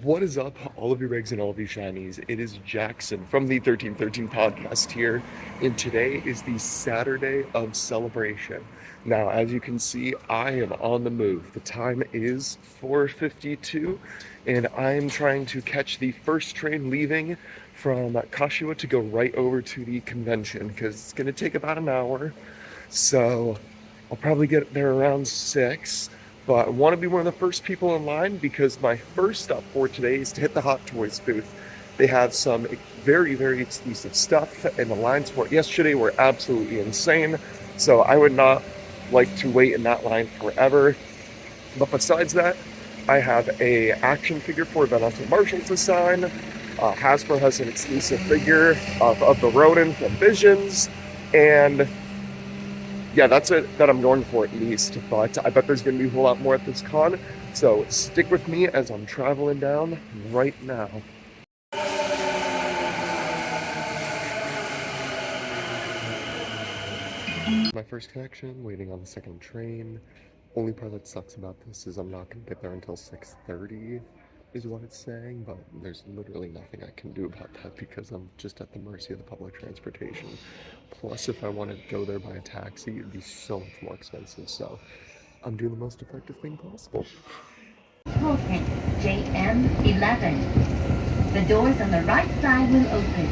What is up, all of you regs and all of you shinies? It is Jackson from the 1313 podcast here, and today is the Saturday of celebration. Now, as you can see, I am on the move. The time is 4:52, and I am trying to catch the first train leaving from Kashiwa to go right over to the convention, because it's going to take about an hour. So I'll probably get there around 6. But I want to be one of the first people in line because my first stop for today is to hit the Hot Toys booth. They have some very, very exclusive stuff, and the lines for it yesterday were absolutely insane. So I would not like to wait in that line forever. But besides that, I have a action figure for Vanessa Marshall to sign. Hasbro has an exclusive figure of the Ronin from Visions, and yeah, that's it that I'm going for at least, but I bet there's going to be a whole lot more at this con, so stick with me as I'm traveling down right now. My first connection, waiting on the second train. Only part that sucks about this is I'm not going to get there until 6:30 is what it's saying, but there's literally nothing I can do about that because I'm just at the mercy of the public transportation. Plus, if I want to go there by a taxi, it'd be so much more expensive, so I'm doing the most effective thing possible. Token JM11. The doors on the right side will open.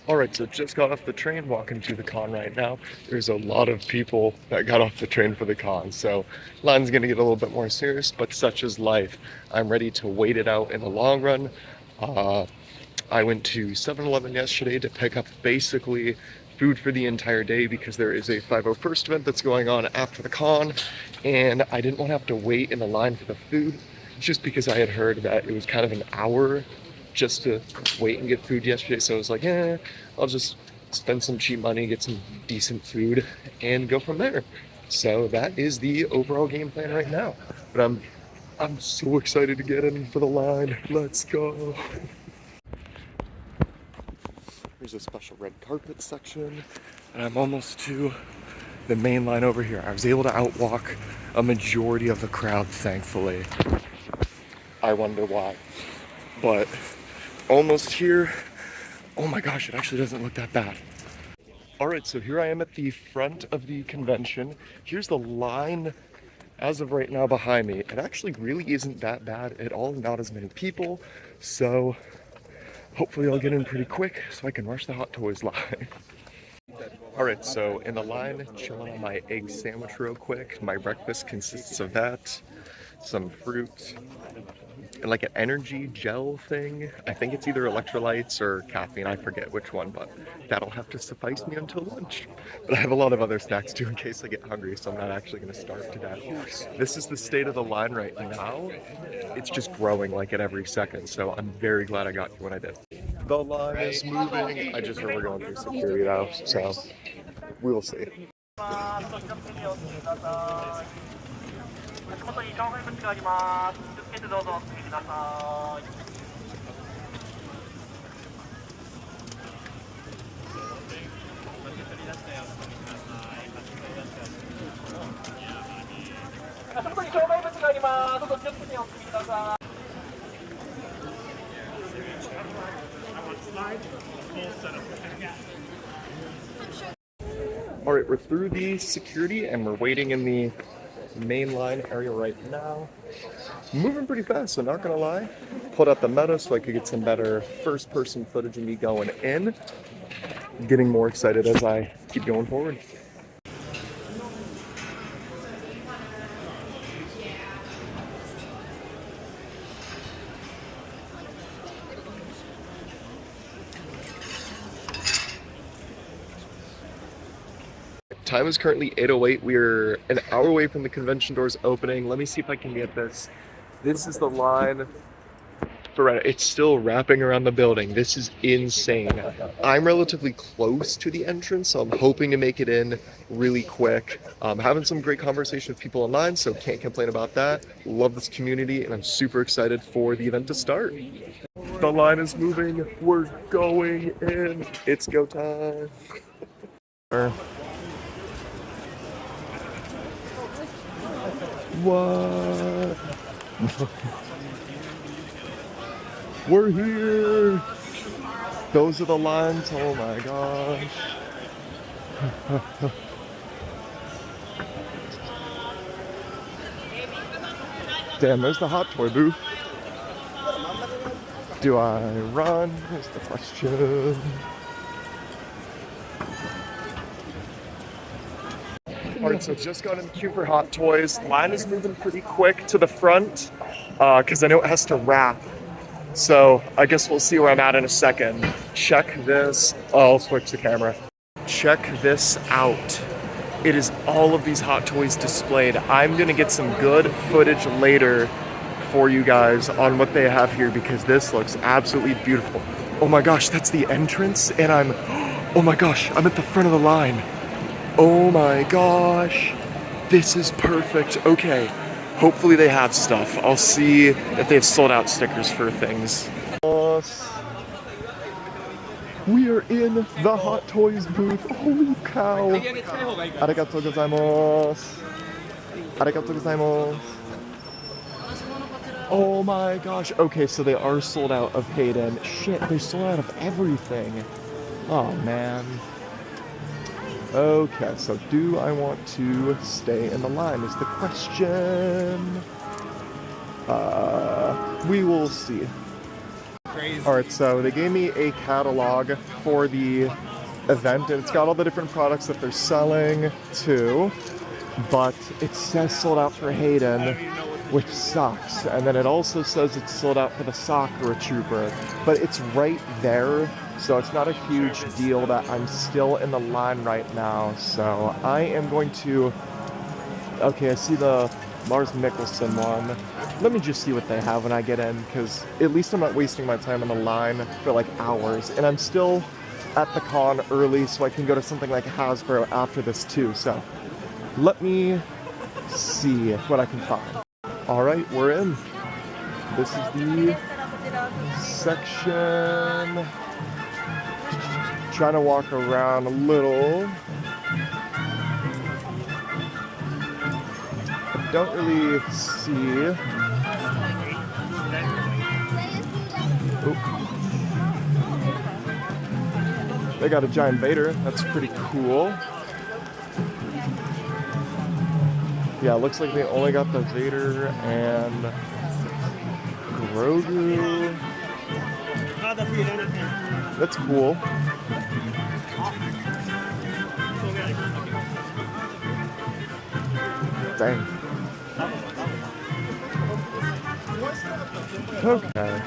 Alright, so just got off the train, walking to the con right now. There's a lot of people that got off the train for the con, so line's gonna get a little bit more serious, but such is life. I'm ready to wait it out in the long run. I went to 7-Eleven yesterday to pick up basically food for the entire day because there is a 501st event that's going on after the con, and I didn't want to have to wait in the line for the food just because I had heard that it was kind of an hour just to wait and get food yesterday. So I was like, I'll just spend some cheap money, get some decent food, and go from there. So that is the overall game plan right now. But I'm so excited to get in for the line. Let's go. There's a special red carpet section, and I'm almost to the main line over here. I was able to outwalk a majority of the crowd, thankfully. I wonder why. But almost here. Oh my gosh, it actually doesn't look that bad. Alright, so here I am at the front of the convention. Here's the line as of right now behind me. It actually really isn't that bad at all, not as many people. So hopefully I'll get in pretty quick so I can rush the Hot Toys line. Alright, so in the line, chilling on my egg sandwich real quick. My breakfast consists of that, some fruit, and like an energy gel thing. I think it's either electrolytes or caffeine, I forget which one, but that'll have to suffice me until lunch. But I have a lot of other snacks too in case I get hungry, so I'm not actually going to starve to death. This is the state of the line right now. It's just growing like at every second, so I'm very glad I got here when I did. The line is moving. I just heard we're going through security now, so we will see. Alright, we're through the security and we're waiting in the main line area right now. Moving pretty fast, so not gonna lie. Pulled out the Meta so I could get some better first person footage of me going in. Getting more excited as I keep going forward. Time is currently 8:08. We're an hour away from the convention doors opening. Let me see if I can get this. This is the line for it. It's still wrapping around the building. This is insane. I'm relatively close to the entrance, so I'm hoping to make it in really quick. Having some great conversation with people online, so can't complain about that. Love this community, and I'm super excited for the event to start. The line is moving. We're going in. It's go time. What? We're here. Those are the lines. Oh my gosh. Damn, there's the Hot Toy booth. Do I run? Is the question. Alright, so just got in the queue for Hot Toys. Line is moving pretty quick to the front because I know it has to wrap. So I guess we'll see where I'm at in a second. Check this. Oh, I'll switch the camera. Check this out. It is all of these Hot Toys displayed. I'm gonna get some good footage later for you guys on what they have here because this looks absolutely beautiful. Oh my gosh, that's the entrance and oh my gosh, I'm at the front of the line. Oh my gosh, this is perfect. Okay, hopefully they have stuff. I'll see if they've sold out stickers for things. We are in the Hot Toys booth. Holy cow. Arigatou gozaimasu. Arigatou gozaimasu. Oh my gosh. Okay, so they are sold out of Hayden. Shit, they're sold out of everything. Oh man. Okay, so do I want to stay in the line is the question. We will see. Alright, so they gave me a catalog for the event, and it's got all the different products that they're selling too, but it says sold out for Hayden, which sucks. And then it also says it's sold out for the Sakura Trooper, but it's right there, so it's not a huge deal that I'm still in the line right now. So I am going to... Okay, I see the Lars Mikkelsen one. Let me just see what they have when I get in, because at least I'm not wasting my time in the line for like hours. And I'm still at the con early, so I can go to something like Hasbro after this too. So let me see what I can find. All right, we're in. This is the section. Trying to walk around a little. I don't really see. Oop. They got a giant Vader. That's pretty cool. Yeah, it looks like they only got the Vader and Grogu. That's cool. Dang. Okay.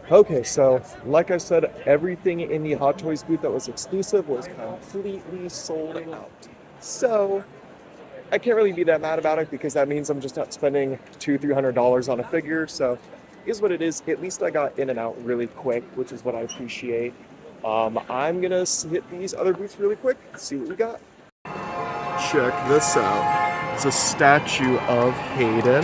Okay, so like I said, everything in the Hot Toys booth that was exclusive was completely sold out. So I can't really be that mad about it because that means I'm just not spending $200-300 on a figure. So is what it is. At least I got in and out really quick, which is what I appreciate. I'm gonna hit these other booths really quick, see what we got. Check this out. It's a statue of Hayden.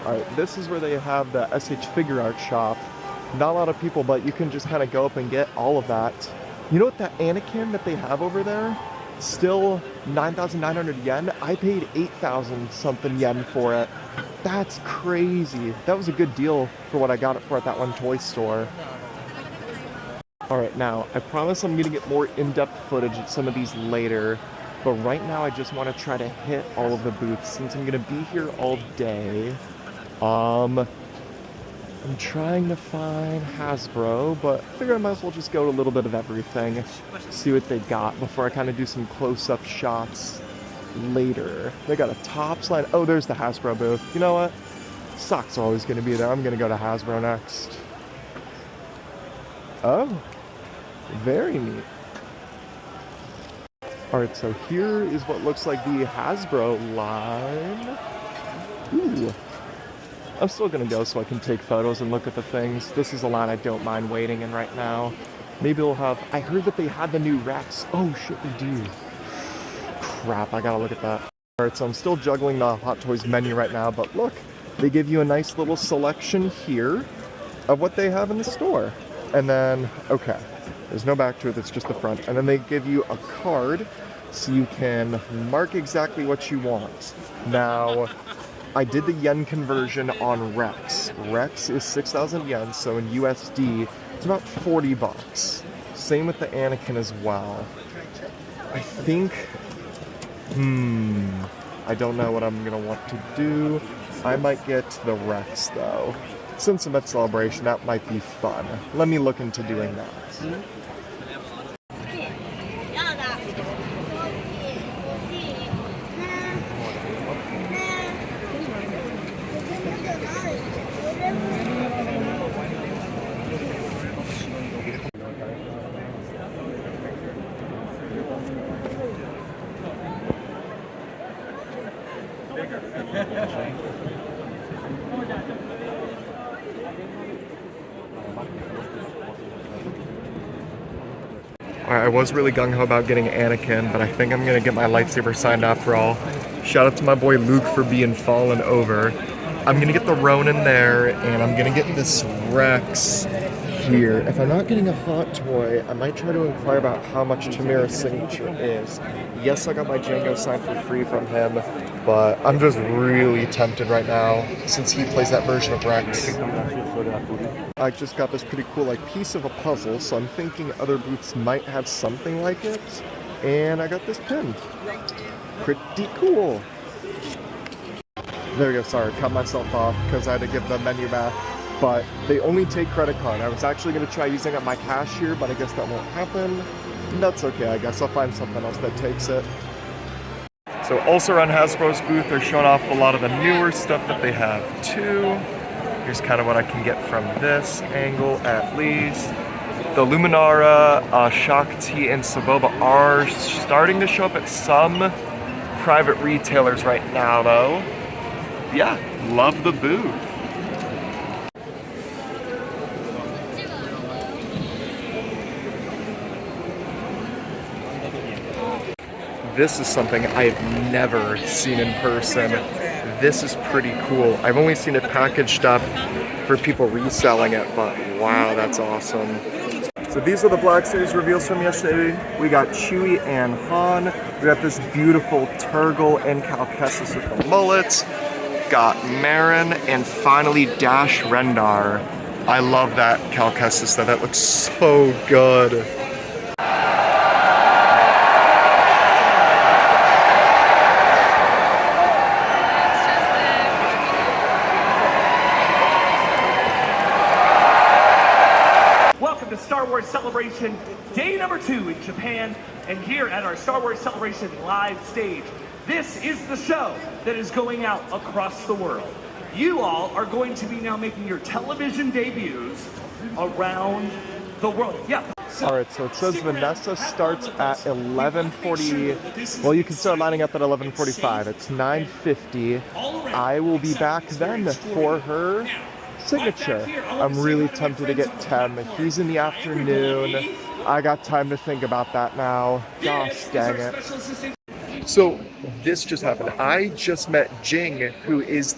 Alright, this is where they have the SH Figure Art shop. Not a lot of people, but you can just kind of go up and get all of that. You know what, that Anakin that they have over there? Still 9,900 yen. I paid 8,000 something yen for it. That's crazy. That was a good deal for what I got it for at that one toy store. Alright, now, I promise I'm going to get more in-depth footage at some of these later. But right now I just want to try to hit all of the booths since I'm going to be here all day. I'm trying to find Hasbro, but I figure I might as well just go to a little bit of everything, see what they got before I kind of do some close-up shots later. They got a Topps line. Oh, there's the Hasbro booth. You know what? Socks are always going to be there. I'm going to go to Hasbro next. Oh, very neat. Alright, so here is what looks like the Hasbro line. Ooh. I'm still gonna go so I can take photos and look at the things. This is a line I don't mind waiting in right now. Maybe they'll have, I heard that they had the new Rex. Oh shit, they do. Crap, I gotta look at that. Alright, so I'm still juggling the Hot Toys menu right now, but look, they give you a nice little selection here of what they have in the store. And then, okay, there's no back to it, it's just the front. And then they give you a card so you can mark exactly what you want. Now, I did the yen conversion on Rex. Rex is 6,000 yen, so in USD, it's about 40 bucks. Same with the Anakin as well. I think, I don't know what I'm gonna want to do. I might get the Rex though. Since I'm at Celebration, that might be fun. Let me look into doing that. I was really gung-ho about getting Anakin, but I think I'm gonna get my lightsaber signed after all. Shout out to my boy Luke for being fallen over. I'm gonna get the Ronin there, and I'm gonna get this Rex here. If I'm not getting a hot toy, I might try to inquire about how much Tamira's signature is. Yes, I got my Django signed for free from him, but I'm just really tempted right now since he plays that version of Rex. I just got this pretty cool piece of a puzzle, so I'm thinking other booths might have something like it. And I got this pin. Pretty cool. There we go, sorry, cut myself off because I had to give the menu back. But they only take credit card. I was actually going to try using up my cash here, but I guess that won't happen. That's okay, I guess I'll find something else that takes it. So also around Hasbro's booth, they're showing off a lot of the newer stuff that they have too. Here's kind of what I can get from this angle at least. The Luminara, Shakti, and Saboba are starting to show up at some private retailers right now though. Yeah, love the booth. This is something I've never seen in person. This is pretty cool. I've only seen it packaged up for people reselling it, but wow, that's awesome. So these are the Black Series reveals from yesterday. We got Chewie and Han. We got this beautiful Turgle and Cal Kestis with the mullets. Got Marin, and finally Dash Rendar. I love that Cal Kestis though, that looks so good. Star Wars Celebration, day number 2 in Japan, and here at our Star Wars Celebration live stage, this is the show that is going out across the world. You all are going to be now making your television debuts around the world. Yeah. Alright, so it says Vanessa starts at 11:40. Well, you can start lining up at 11:45. It's 9:50. I will be back then for her signature. I'm really tempted to get Tem. He's in the afternoon. I got time to think about that now. Gosh dang it. So this just happened. I just met Jing, who is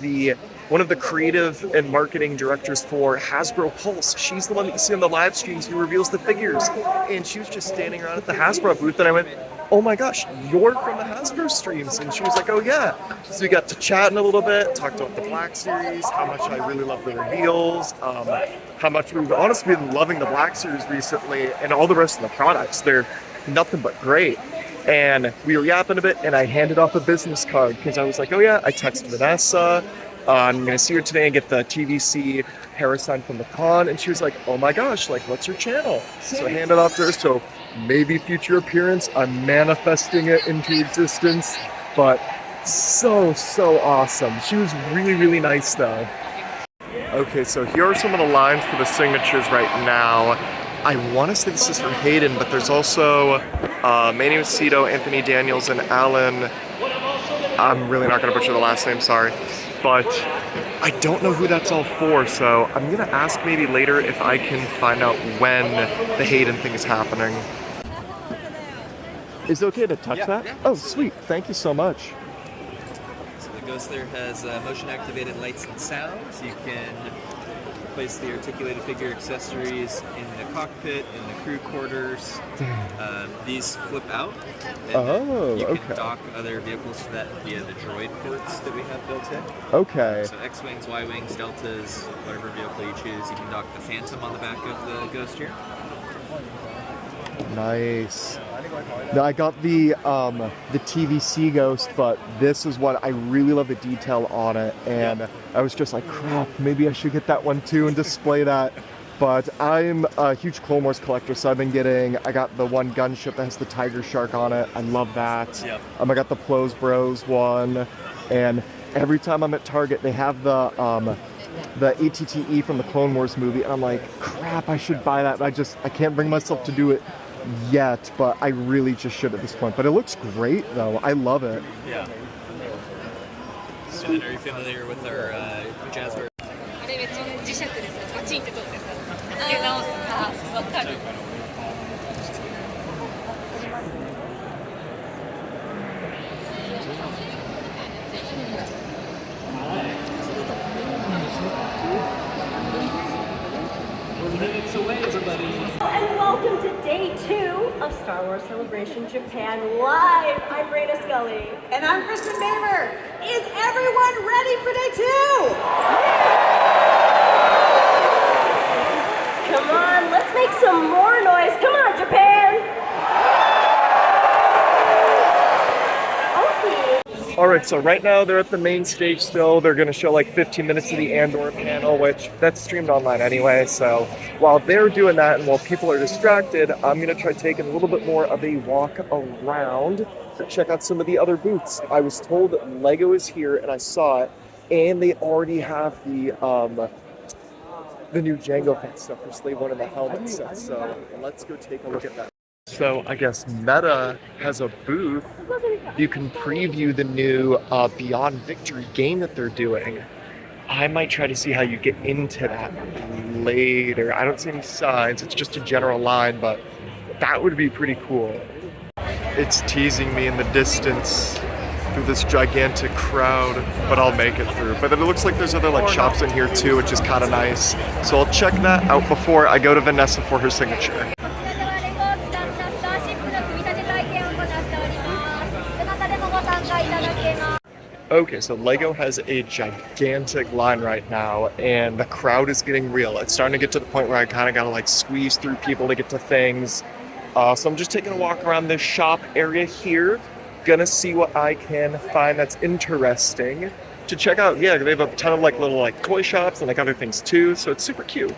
one of the creative and marketing directors for Hasbro Pulse. She's the one that you see on the live streams who reveals the figures. And she was just standing around at the Hasbro booth, and I went, oh my gosh, you're from the Hasbro streams. And she was like, oh yeah. So we got to chatting a little bit, talked about the Black Series, how much I really love the reveals, how much we've honestly been loving the Black Series recently, and all the rest of the products. They're nothing but great. And we were yapping a bit, and I handed off a business card because I was like, oh yeah, I texted Vanessa. I'm gonna see her today and get the TVC Hera sign from the con. And she was like, oh my gosh, what's your channel? So I handed off to her. So maybe future appearance. I'm manifesting it into existence. But so awesome. She was really nice though. Okay, so here are some of the lines for the signatures right now. I want to say this is for Hayden, but there's also Manny Macedo, Anthony Daniels, and Alan. I'm really not going to butcher the last name, sorry. but I don't know who that's all for, so I'm gonna ask maybe later if I can find out when the Hayden thing is happening. Is it okay to touch that? Yeah. Oh, sweet. Thank you so much. So the Ghost there has motion activated lights and sounds. You can place the articulated figure accessories in the cockpit, in the crew quarters. These flip out. And Oh, you can okay. dock other vehicles to that via the droid ports that we have built in. Okay. So X-Wings, Y-Wings, Deltas, whatever vehicle you choose. You can dock the Phantom on the back of the Ghost here. Nice. Now, I got the TVC Ghost, but this is what I really love the detail on it, and I was just like, crap, maybe I should get that one too and display that. But I'm a huge Clone Wars collector, so I got the one gunship that has the Tiger Shark on it. I love that. Yep. I got the Plos Bros one, and every time I'm at Target, they have the ATTE from the Clone Wars movie, and I'm like, crap, I should buy that, but I can't bring myself to do it yet, but I really just should at this point. But it looks great, though. I love it. Yeah. And then are you familiar with our Jazzbird? あれめっちゃ磁石でさ、バチンって取ってさ、つけ直すの。わかる。And welcome to day 2 of Star Wars Celebration Japan Live. I'm Raina Scully. And I'm Kristen Baber. Is everyone ready for day 2? Come on, let's make some more noise. Come on, Japan. Okay. All right, so right now they're at the main stage still. They're going to show like 15 minutes of the Andor panel, which that's streamed online anyway. So while they're doing that and while people are distracted, I'm going to try taking a little bit more of a walk around to check out some of the other booths. I was told that Lego is here and I saw it, and they already have the new Jango Fett stuff for Slave One and the helmet set. So let's go take a look at that. So I guess Meta has a booth. You can preview the new Beyond Victory game that they're doing. I might try to see how you get into that later. I don't see any signs. It's just a general line, but that would be pretty cool. It's teasing me in the distance through this gigantic crowd, but I'll make it through. But then it looks like there's other like shops in here too, which is kind of nice. So I'll check that out before I go to Vanessa for her signature. こちらではレゴを使ったスターシップの組み立て体験を行っております。どなたでもご参加いただけます。 Okay, so Lego has a gigantic line right now, and the crowd is getting real. It's starting to get to the point where I kind of gotta like squeeze through people to get to things. So I'm just taking a walk around this shop area here. Gonna see what I can find that's interesting to check out. Yeah, they have a ton of like little like toy shops and like other things too, so it's super cute.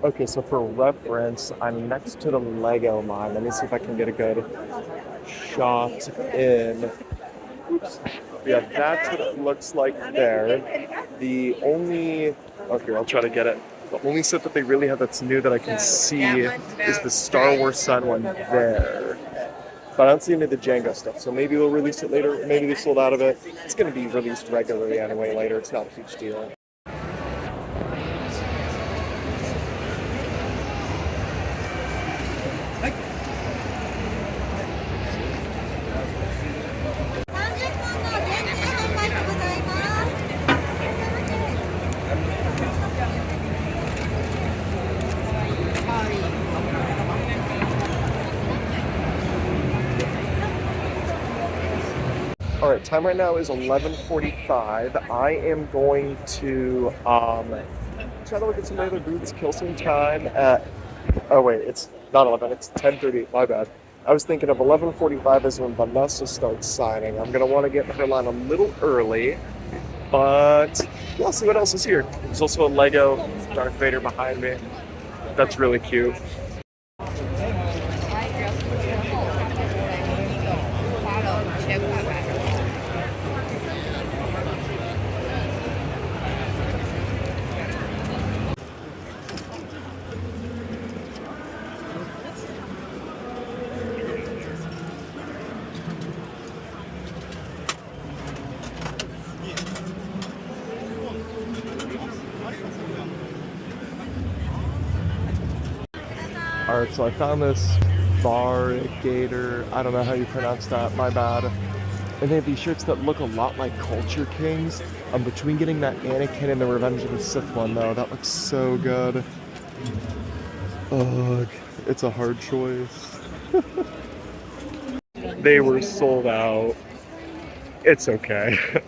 Okay, so for reference, I'm next to the Lego line. Let me see if I can get a good shot in. Oops. Yeah, that's what it looks like there. The only, okay, I'll try to get it. The only set that they really have that's new that I can see is the Star Wars Sun one there. But I don't see any of the Jango stuff, so maybe we'll release it later. Maybe they sold out of it. It's going to be released regularly anyway later. It's not a huge deal. All right, time right now is 11:45. I am going to try to look at some other booths, kill some time at, oh wait, it's not 11, it's 10:30, my bad. I was thinking of 11:45 is when Vanessa starts signing. I'm gonna want to get in her line a little early, but we'll see what else is here. There's also a Lego Darth Vader behind me. That's really cute. Alright, so I found this Vargator, I don't know how you pronounce that, my bad. And they have these shirts that look a lot like Culture Kings. I'm between getting that Anakin and the Revenge of the Sith one though, that looks so good. Ugh, it's a hard choice. They were sold out. It's okay.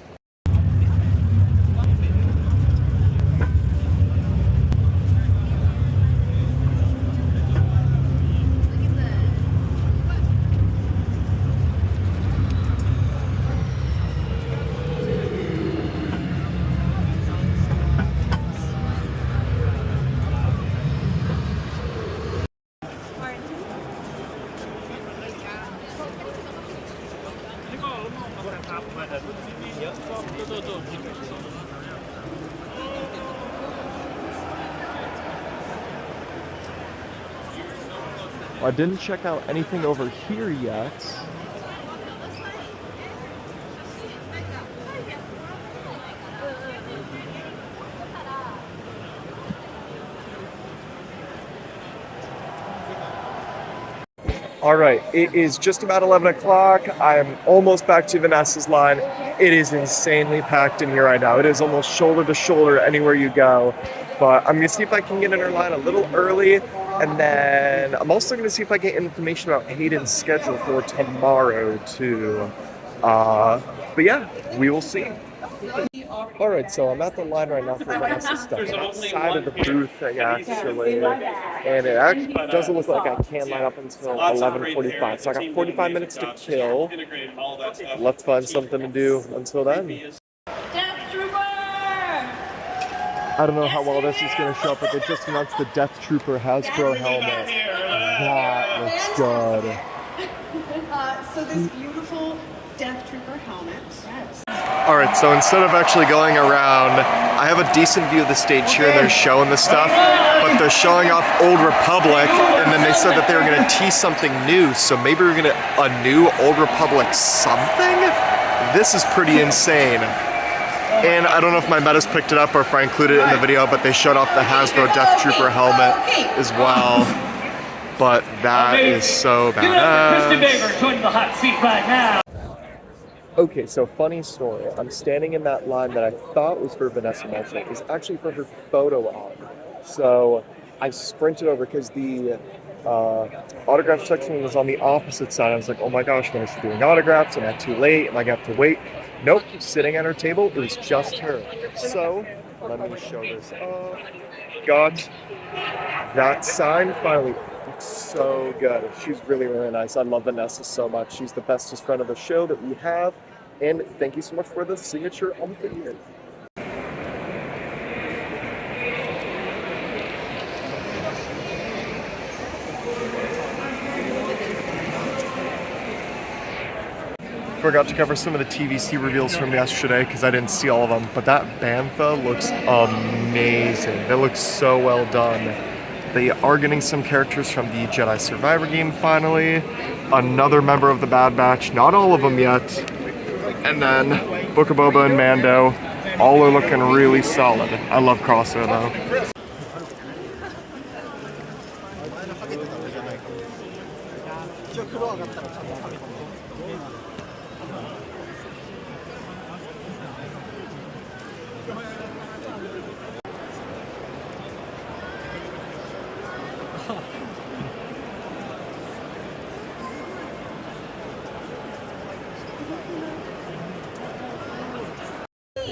I didn't check out anything over here yet. All right, it is just about 11 o'clock. I'm almost back to Vanessa's line. It is insanely packed in here right now. It is almost shoulder to shoulder anywhere you go. But I'm gonna see if I can get in her line a little early. And then I'm also gonna see if I get information about Hayden's schedule for tomorrow too. But yeah, we will see. All right, so I'm at the line right now for Vanessa's stuff. I'm outside of the booth thing actually, and it actually doesn't look like I can line up until 11:45. So I got 45 minutes to kill. Let's find something to do until then. I don't know how well this is going to show up, but they just announced the Death Trooper Hasbro helmet. That looks good. So this beautiful Death Trooper helmet. Alright, so instead of actually going around, I have a decent view of the stage here. They're showing the stuff, but they're showing off Old Republic, and then they said that they were going to tease something new, so maybe we're going to a new Old Republic something? This is pretty insane. And I don't know if my metas picked it up or if I included it in the video, but they showed off the Hasbro Death Trooper helmet as well. But that is so badass. Kristen Baver joining the hot seat right now. Okay, so funny story. I'm standing in that line that I thought was for Vanessa Melchor. It was actually for her photo op. So I sprinted over because the autograph section was on the opposite side. I was like, oh my gosh, Vanessa's doing autographs. Am I too late? Am I going to have to wait? Nope, sitting at her table, it was just her. So, let me show this off. Got that sign finally. It's so good. She's really, really nice. I love Vanessa so much. She's the bestest friend of the show that we have. And thank you so much for the signature on the figure. Forgot to cover some of the TVC reveals from yesterday because I didn't see all of them, but that Bantha looks amazing. It looks so well done. They are getting some characters from the Jedi Survivor game finally. Another member of the Bad Batch, not all of them yet. And then Book of Boba and Mando. All are looking really solid. I love Crosshair though.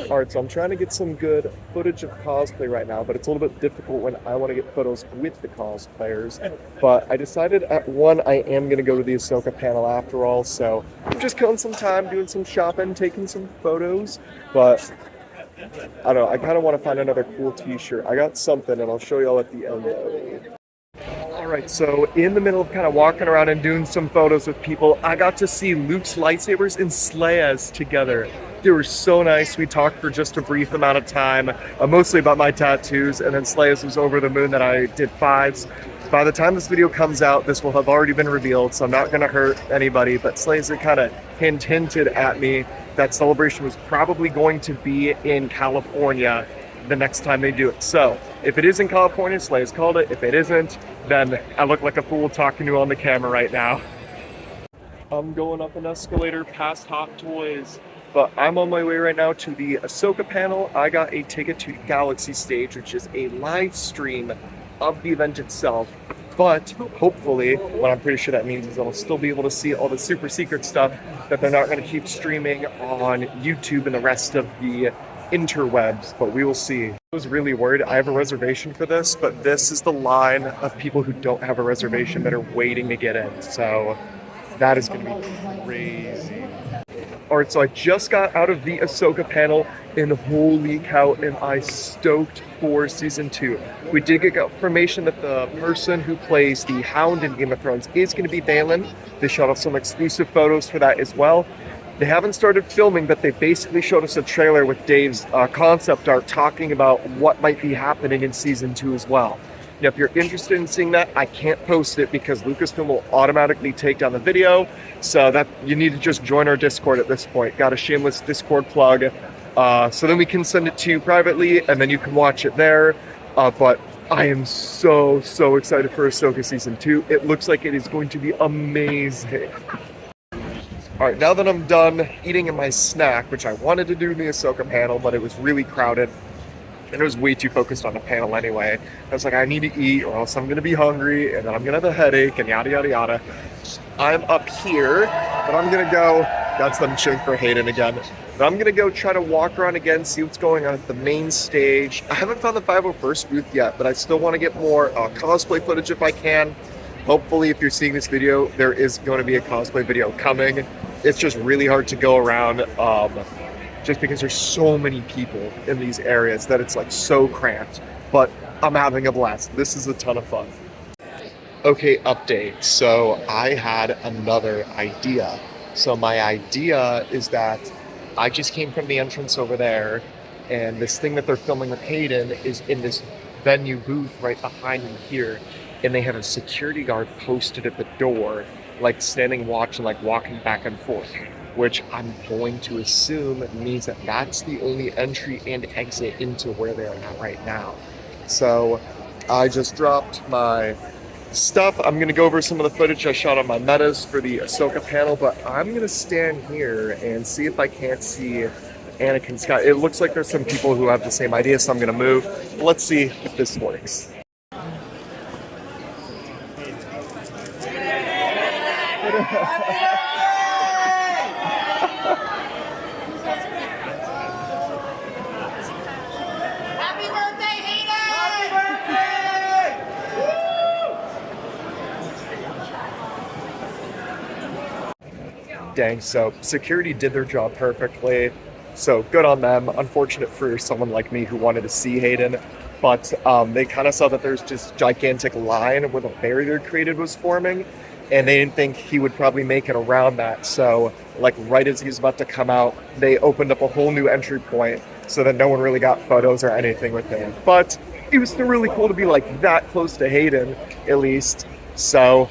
Alright, so I'm trying to get some good footage of cosplay right now, but it's a little bit difficult when I want to get photos with the cosplayers. But I decided at 1 I am going to go to the Ahsoka panel after all, so I'm just killing some time, doing some shopping, taking some photos. But I don't know, I kind of want to find another cool t-shirt. I got something, and I'll show y'all at the end. Alright, so in the middle of kind of walking around and doing some photos with people, I got to see Luke's lightsabers and Leia's together. They were so nice. We talked for just a brief amount of time, mostly about my tattoos, and then Leia's was over the moon that I did 5s. By the time this video comes out, this will have already been revealed, so I'm not going to hurt anybody, but Leia's kind of hinted at me that Celebration was probably going to be in California the next time they do it. So, if it is in California, Leia's called it. If it isn't, then I look like a fool talking to you on the camera right now. I'm going up an escalator past Hot Toys, but I'm on my way right now to the Ahsoka panel. I got a ticket to Galaxy Stage, which is a live stream of the event itself. But hopefully, what I'm pretty sure that means is I'll still be able to see all the super secret stuff that they're not going to keep streaming on YouTube and the rest of the interwebs, but we will see. I was really worried. I have a reservation for this, but this is the line of people who don't have a reservation that are waiting to get in. So that is going to be crazy. Alright, so I just got out of the Ahsoka panel, and holy cow, am I stoked for Season 2. We did get confirmation that the person who plays the Hound in Game of Thrones is going to be Balin. They shot off some exclusive photos for that as well. They haven't started filming, but they basically showed us a trailer with Dave's concept art talking about what might be happening in Season 2 as well. Now, if you're interested in seeing that, I can't post it because Lucasfilm will automatically take down the video. So that you need to just join our Discord at this point. Got a shameless Discord plug. So then we can send it to you privately, and then you can watch it there. But I am so excited for Ahsoka Season 2. It looks like it is going to be amazing. Alright, now that I'm done eating my snack, which I wanted to do in the Ahsoka panel, but it was really crowded, and it was way too focused on the panel anyway. I was like, I need to eat or else I'm going to be hungry, and then I'm going to have a headache, and yada yada yada. I'm up here, but I'm going to go, that's them cheering for Hayden again, but I'm going to go try to walk around again, see what's going on at the main stage. I haven't found the 501st booth yet, but I still want to get more cosplay footage if I can. Hopefully, if you're seeing this video, there is going to be a cosplay video coming. It's just really hard to go around just because there's so many people in these areas that it's like so cramped, but I'm having a blast. This is a ton of fun. Okay, update. So I had another idea. So my idea is that I just came from the entrance over there, and this thing that they're filming with Hayden is in this venue booth right behind me here, and they have a security guard posted at the door, like standing watch and like walking back and forth, which I'm going to assume means that that's the only entry and exit into where they are at right now. So I just dropped my stuff. I'm going to go over some of the footage I shot on my metas for the Ahsoka panel, but I'm going to stand here and see if I can't see Anakin Skywalker. It looks like there's some people who have the same idea, so I'm going to move. Let's see if this works. Happy birthday, Hayden! Happy birthday! Dang, so security did their job perfectly, so good on them. Unfortunate for someone like me who wanted to see Hayden, but they kind of saw that there's just gigantic line where the barrier created was forming, and they didn't think he would probably make it around that. So like right as he was about to come out, they opened up a whole new entry point so that no one really got photos or anything with him. But it was still really cool to be like that close to Hayden, at least. So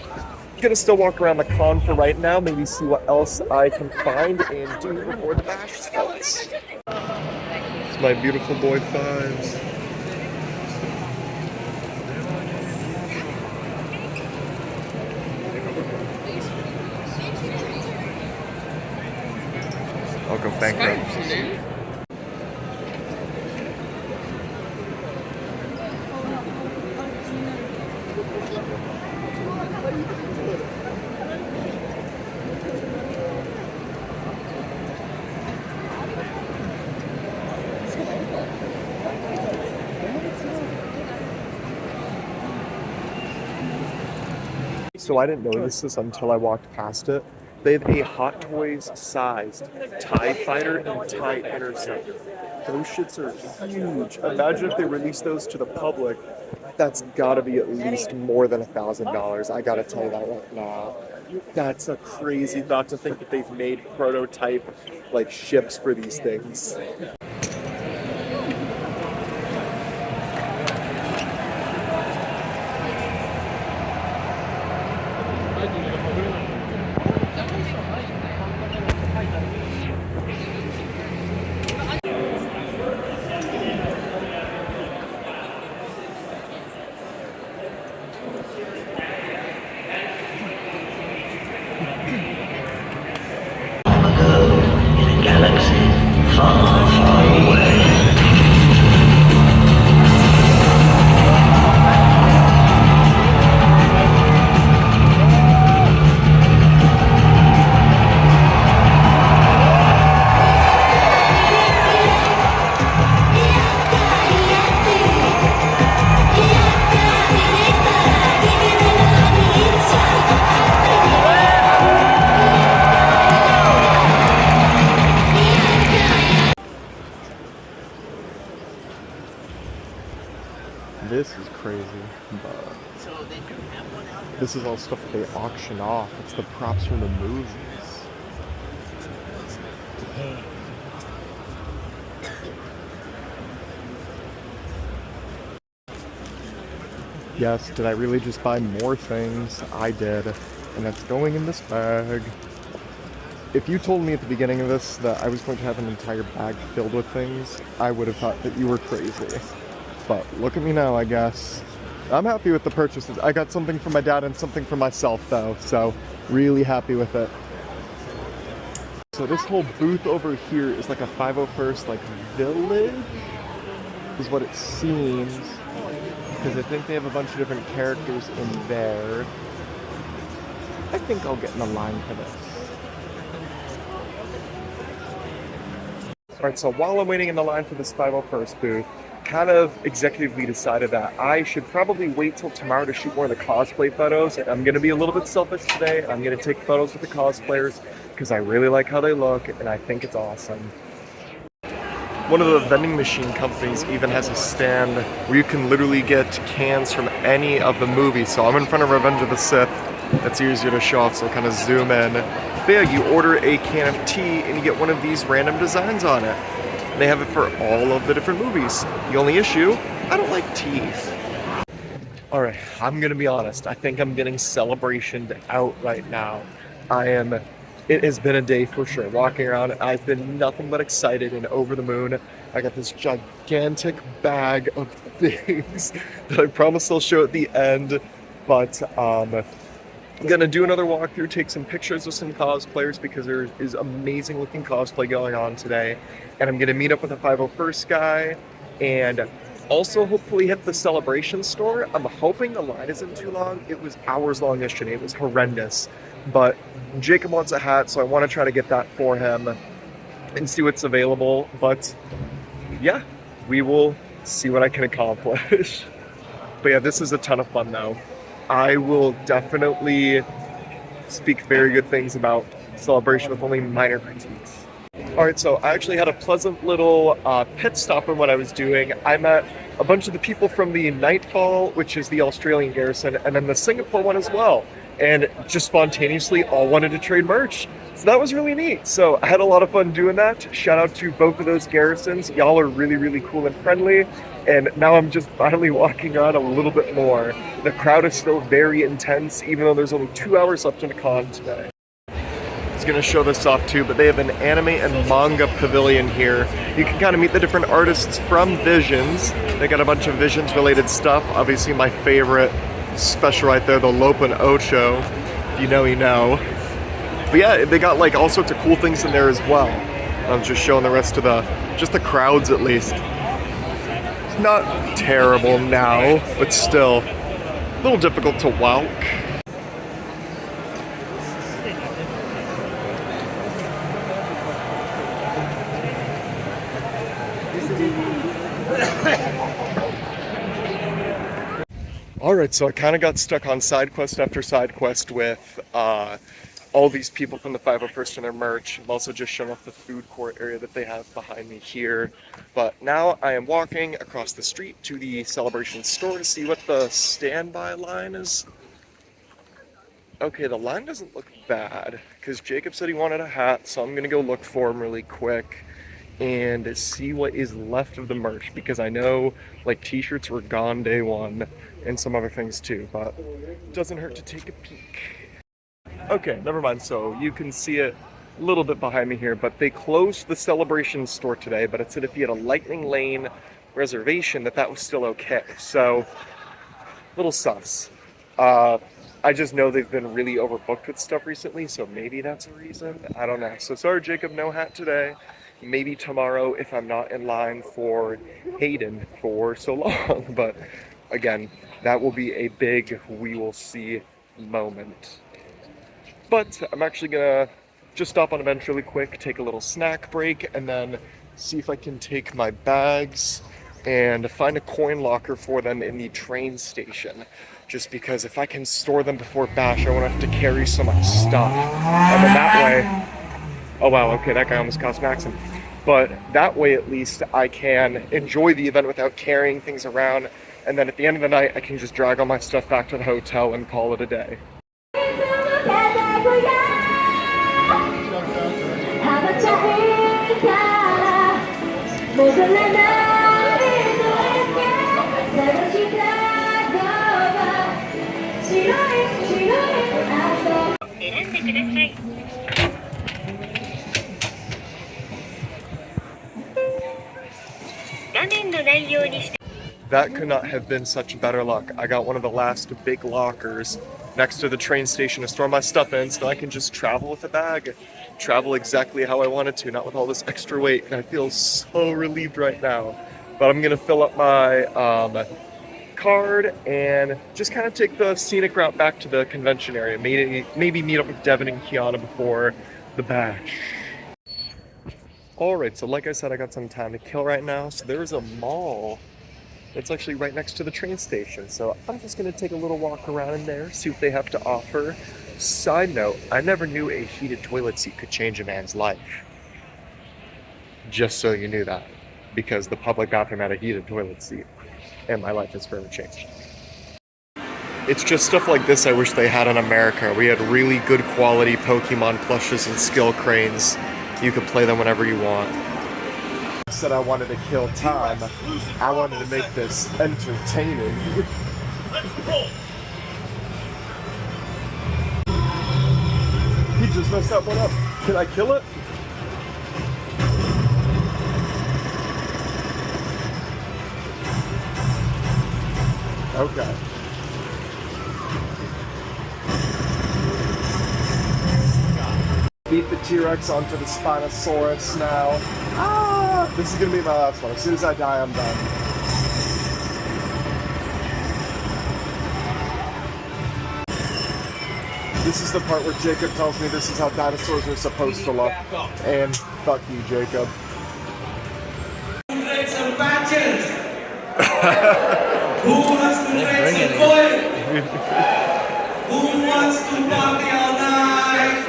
I'm gonna still walk around the con for right now, maybe see what else I can find and do before the bash starts. It's my beautiful boy 5s. I'll go bankrupt. So I didn't notice this until I walked past it. They have a Hot Toys sized TIE Fighter and TIE Interceptor. Those shits are huge. Imagine if they released those to the public. That's gotta be at least more than $1,000. I gotta tell you that right now. That's a crazy thought to think that they've made prototype like ships for these things. This is crazy, but this is all stuff that they auction off. It's the props from the movies. Yes, did I really just buy more things? I did, and that's going in this bag. If you told me at the beginning of this that I was going to have an entire bag filled with things, I would have thought that you were crazy. But look at me now, I guess. I'm happy with the purchases. I got something for my dad and something for myself though, so really happy with it. So this whole booth over here is like a 501st like village, is what it seems. Because I think they have a bunch of different characters in there. I think I'll get in the line for this. Alright, so while I'm waiting in the line for this 501st booth, kind of executively decided that I should probably wait till tomorrow to shoot more of the cosplay photos. I'm going to be a little bit selfish today. I'm going to take photos with the cosplayers because I really like how they look and I think it's awesome. One of the vending machine companies even has a stand where you can literally get cans from any of the movies. So I'm in front of Revenge of the Sith. That's easier to show off, so I'll kind of zoom in. But yeah, you order a can of tea and you get one of these random designs on it. And they have it for all of the different movies. The only issue, I don't like tea. Alright, I'm gonna be honest. I think I'm getting Celebrationed out right now. It has been a day for sure. Walking around, I've been nothing but excited and over the moon. I got this gigantic bag of things that I promise I'll show at the end. But I'm gonna do another walkthrough, take some pictures with some cosplayers because there is amazing looking cosplay going on today. And I'm gonna meet up with a 501st guy and also hopefully hit the Celebration store. I'm hoping the line isn't too long. It was hours long yesterday. It was horrendous. But Jacob wants a hat, so I want to try to get that for him and see what's available. But yeah, we will see what I can accomplish. But yeah, this is a ton of fun though. I will definitely speak very good things about Celebration with only minor critiques. Alright, so I actually had a pleasant little pit stop in what I was doing. I met a bunch of the people from the Nightfall, which is the Australian garrison, and then the Singapore one as well. And just spontaneously all wanted to trade merch. So that was really neat. So I had a lot of fun doing that. Shout out to both of those garrisons. Y'all are really, really cool and friendly. And now I'm just finally walking around a little bit more. The crowd is still very intense, even though there's only 2 hours left in the con today. I was gonna show this off too, but they have an anime and manga pavilion here. You can kind of meet the different artists from Visions. They got a bunch of Visions related stuff. Obviously my favorite special right there, the Lopen Ocho. If you know, you know. But yeah, they got like all sorts of cool things in there as well. I'm just showing the rest of just the crowds at least. It's not terrible now, but still a little difficult to walk. Alright, so I kind of got stuck on side quest after side quest with all these people from the 501st and their merch. I'm also just showing off the food court area that they have behind me here. But now I am walking across the street to the Celebration store to see what the standby line is. Okay, the line doesn't look bad, because Jacob said he wanted a hat, so I'm going to go look for him really quick and see what is left of the merch, because I know like t-shirts were gone day one and some other things too, but it doesn't hurt to take a peek. Okay, never mind. So you can see it a little bit behind me here, but they closed the Celebration store today, but it said if you had a Lightning Lane reservation that was still okay. So, little sus. I just know they've been really overbooked with stuff recently, so maybe that's a reason. I don't know. So sorry, Jacob, no hat today. Maybe tomorrow if I'm not in line for Hayden for so long. But again, that will be a big we will see moment. But I'm actually gonna just stop on a bench really quick, take a little snack break, and then see if I can take my bags and find a coin locker for them in the train station. Just because if I can store them before Bash, I won't have to carry so much stuff. And then that way, oh wow, okay, that guy almost cost Maxim. But that way at least I can enjoy the event without carrying things around. And then at the end of the night, I can just drag all my stuff back to the hotel and call it a day. That could not have been such better luck. I got one of the last big lockers next to the train station to store my stuff in, so I can just travel with a bag. Travel exactly how I wanted to, not with all this extra weight, and I feel so relieved right now. But I'm gonna fill up my card and just kind of take the scenic route back to the convention area. Maybe meet up with Devin and Kiana before the bash. Alright, so like I said, I got some time to kill right now. So there's a mall that's actually right next to the train station. So I'm just gonna take a little walk around in there, see what they have to offer. Side note, I never knew a heated toilet seat could change a man's life. Just so you knew that. Because the public bathroom had a heated toilet seat. And my life has forever changed. It's just stuff like this I wish they had in America. We had really good quality Pokemon plushes and skill cranes. You could play them whenever you want. I said I wanted to kill time. I wanted to make this entertaining. He just messed that one up. Can I kill it? Okay. Beat the T-Rex onto the Spinosaurus now. Ah! This is gonna be my last one. As soon as I die, I'm done. This is the part where Jacob tells me this is how dinosaurs are supposed to look. And fuck you, Jacob. Who wants to drink some coin? Who wants to party all night?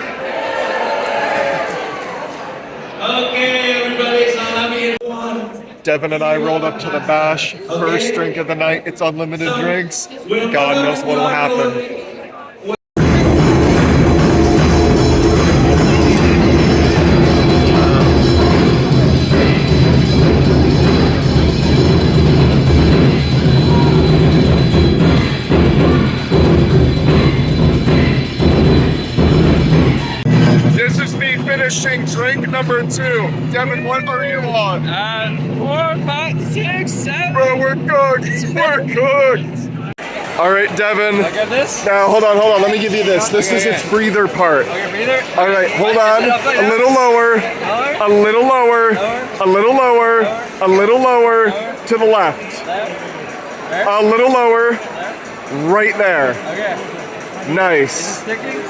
Okay, everybody, so let me Devin and I rolled up to the bash. First drink of the night. It's unlimited drinks. God knows what will happen. Drink number 2. Devin, what are you on? 4, 5, 6, 7. Bro, we're cooked. We're cooked. All right, Devin. I got this? Now, hold on. Let me give you this. This is its breather part. Okay, breather. All right, hold on. A little lower. A little lower. A little lower. A little lower. To the left. A little lower. Right there. Okay. Nice. Sticking?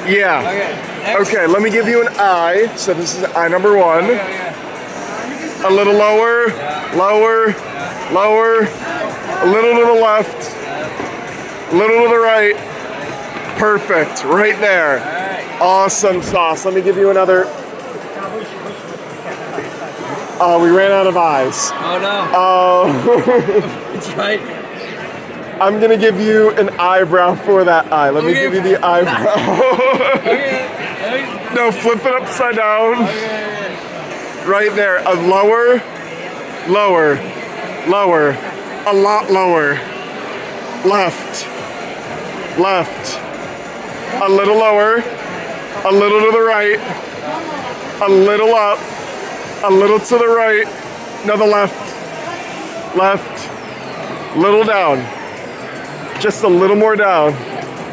Yeah. Okay. Okay, let me give you an eye. So this is eye number 1. A little lower, lower, lower, a little to the left, Little to the right. Perfect. Right there. Awesome sauce. Let me give you another. We ran out of eyes. Oh no. Oh. It's right. I'm gonna give you an eyebrow for that eye. Let me give you the eyebrow. Okay. No, flip it upside down. Right there. A lower, lower, lower, a lot lower. Left, left, a little lower, a little to the right, a little up, a little to the right, no, the left, left, little down, just a little more down.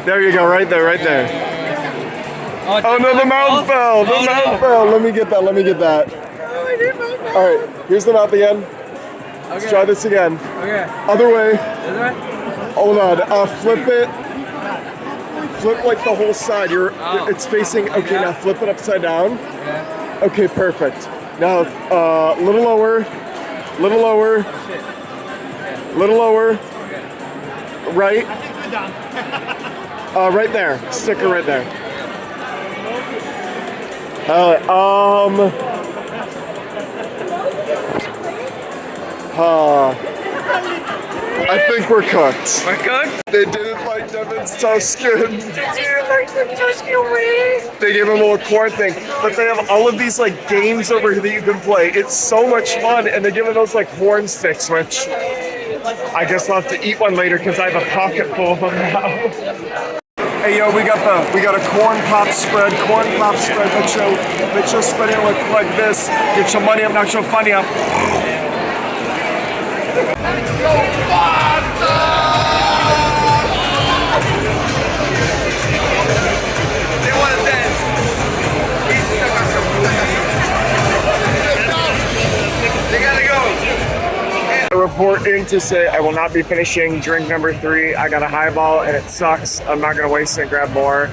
There you go, right there, right there. Oh no, the mouth fell, the mouth fell. Let me get that. All right, here's the mouth again. Let's try this again. Okay. Other way. This way? Hold on, flip it. Flip like the whole side. It's facing, okay, now flip it upside down. Okay, perfect. Now, little lower, little lower, little lower, right, right there, sticker right there. I think we're cooked. We're cooked? They didn't like Devin's Tuscan. They gave him a little corn thing, but they have all of these like games over here that you can play. It's so much fun, and they're giving those like corn sticks, which I guess I'll have to eat one later because I have a pocket full of them now. Hey yo, we got a corn pop spread. Make sure spreading look like this. Get your money up, not your funny up. I report in to say I will not be finishing drink number 3. I got a highball and it sucks. I'm not gonna waste it and grab more.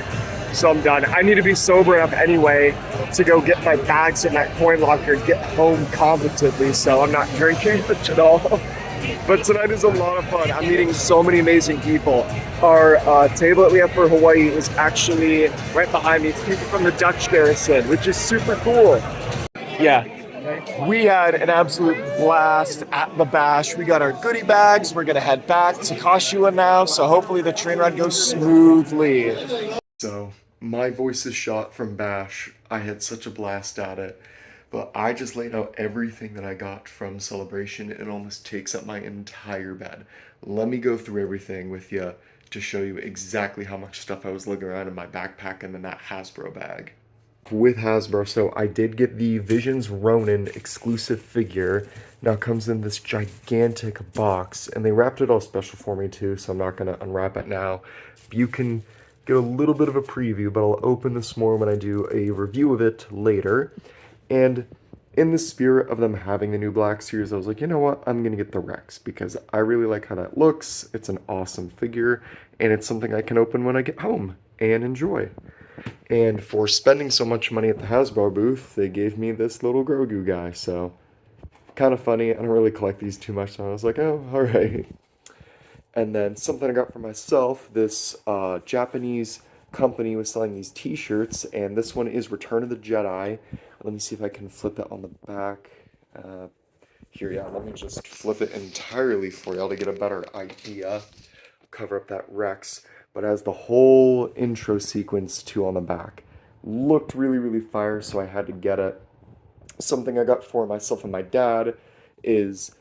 So I'm done. I need to be sober enough anyway to go get my bags in that coin locker and get home competently, so I'm not drinking much at all. But tonight is a lot of fun. I'm meeting so many amazing people. Our table that we have for Hawaii is actually right behind me. It's people from the Dutch garrison, which is super cool. Yeah, we had an absolute blast at the bash. We got our goodie bags. We're gonna head back to Kashua now, so hopefully the train ride goes smoothly. So my voice is shot from bash. I had such a blast at it. But I just laid out everything that I got from Celebration. It almost takes up my entire bed. Let me go through everything with you to show you exactly how much stuff I was lugging around in my backpack and then that Hasbro bag. With Hasbro, so I did get the Visions Ronin exclusive figure. Now it comes in this gigantic box, and they wrapped it all special for me too, so I'm not gonna unwrap it now. You can get a little bit of a preview, but I'll open this more when I do a review of it later. And in the spirit of them having the new Black Series, I was like, you know what? I'm going to get the Rex because I really like how that looks. It's an awesome figure, and it's something I can open when I get home and enjoy. And for spending so much money at the Hasbro booth, they gave me this little Grogu guy, so kind of funny. I don't really collect these too much, so I was like, oh, all right. And then something I got for myself, this Japanese company was selling these t-shirts, and this one is Return of the Jedi. Let me see if I can flip it on the back. Here, yeah, let me just flip it entirely for y'all to get a better idea. Cover up that Rex, but as the whole intro sequence too on the back. Looked really, really fire, so I had to get it. Something I got for myself and my dad is,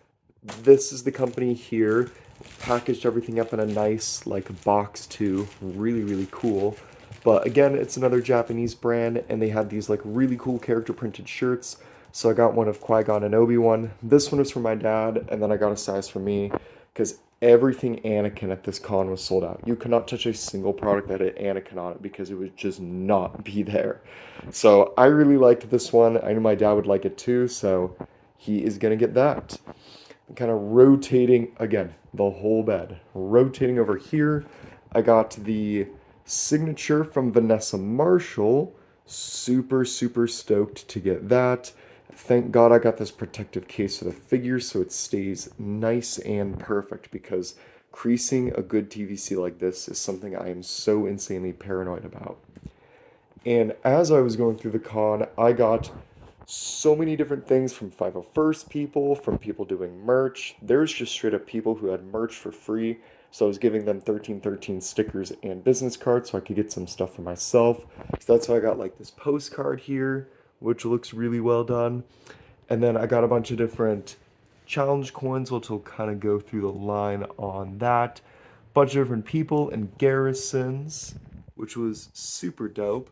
this is the company here. Packaged everything up in a nice like box too. Really, really cool. But again, it's another Japanese brand, and they had these like really cool character printed shirts. So I got one of Qui-Gon and Obi-Wan. This one was for my dad, and then I got a size for me because everything Anakin at this con was sold out. You could not touch a single product that had Anakin on it because it would just not be there. So I really liked this one. I knew my dad would like it too, so he is gonna get that. I'm kind of rotating again the whole bed. Rotating over here, I got the signature from Vanessa Marshall. Super, super stoked to get that. Thank God I got this protective case for the figure so it stays nice and perfect, because creasing a good TVC like this is something I am so insanely paranoid about. And as I was going through the con, I got so many different things from 501st people, from people doing merch. There's just straight up people who had merch for free. So I was giving them 1313 stickers and business cards so I could get some stuff for myself. So that's why I got like this postcard here, which looks really well done. And then I got a bunch of different challenge coins, which will kind of go through the line on that. Bunch of different people and garrisons, which was super dope.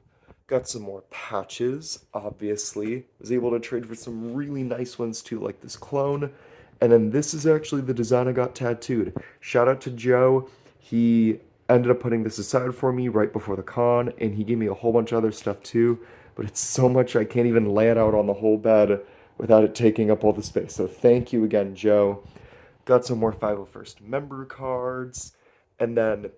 Got some more patches, obviously. Was able to trade for some really nice ones too, like this clone. And then this is actually the design I got tattooed. Shout out to Joe. He ended up putting this aside for me right before the con, and he gave me a whole bunch of other stuff too. But it's so much I can't even lay it out on the whole bed without it taking up all the space. So thank you again, Joe. Got some more 501st member cards. And then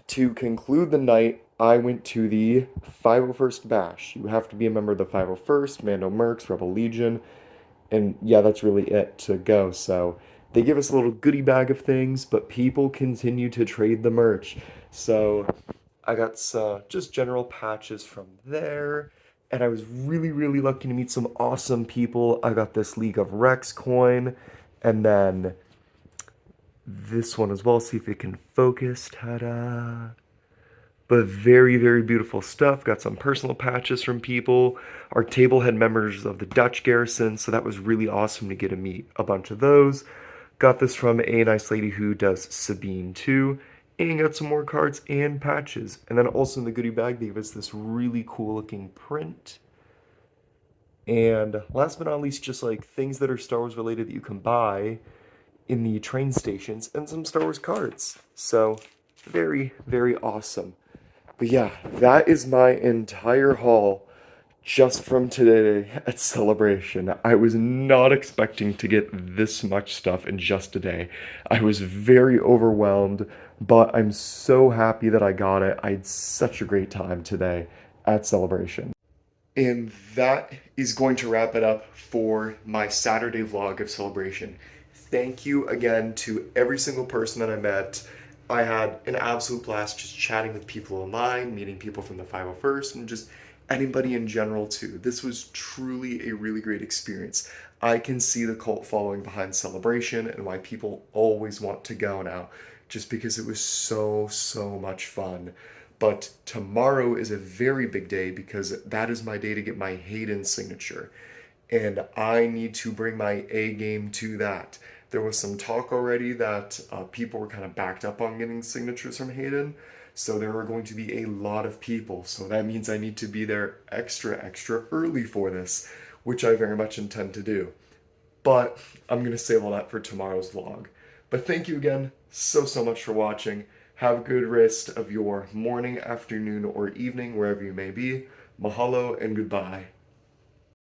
to conclude the night, I went to the 501st Bash. You have to be a member of the 501st, Mando Mercs, Rebel Legion, and yeah, that's really it to go. So they give us a little goodie bag of things, but people continue to trade the merch. So I got just general patches from there, and I was really, really lucky to meet some awesome people. I got this League of Rex coin, and then this one as well. See if it can focus. Ta-da! But very, very beautiful stuff. Got some personal patches from people. Our table had members of the Dutch garrison, so that was really awesome to get to meet a bunch of those. Got this from a nice lady who does Sabine too. And got some more cards and patches. And then also in the goodie bag, they gave us this really cool looking print. And last but not least, just like things that are Star Wars related that you can buy in the train stations and some Star Wars cards. So very, very awesome. But yeah, that is my entire haul just from today at Celebration. I was not expecting to get this much stuff in just a day. I was very overwhelmed, but I'm so happy that I got it. I had such a great time today at Celebration. And that is going to wrap it up for my Saturday vlog of Celebration. Thank you again to every single person that I met. I had an absolute blast just chatting with people online, meeting people from the 501st, and just anybody in general too. This was truly a really great experience. I can see the cult following behind Celebration and why people always want to go now, just because it was so, so much fun. But tomorrow is a very big day because that is my day to get my Hayden signature. And I need to bring my A game to that. There was some talk already that people were kind of backed up on getting signatures from Hayden. So there are going to be a lot of people. So that means I need to be there extra early for this, which I very much intend to do. But I'm going to save all that for tomorrow's vlog. But thank you again so much for watching. Have a good rest of your morning, afternoon, or evening, wherever you may be. Mahalo and goodbye.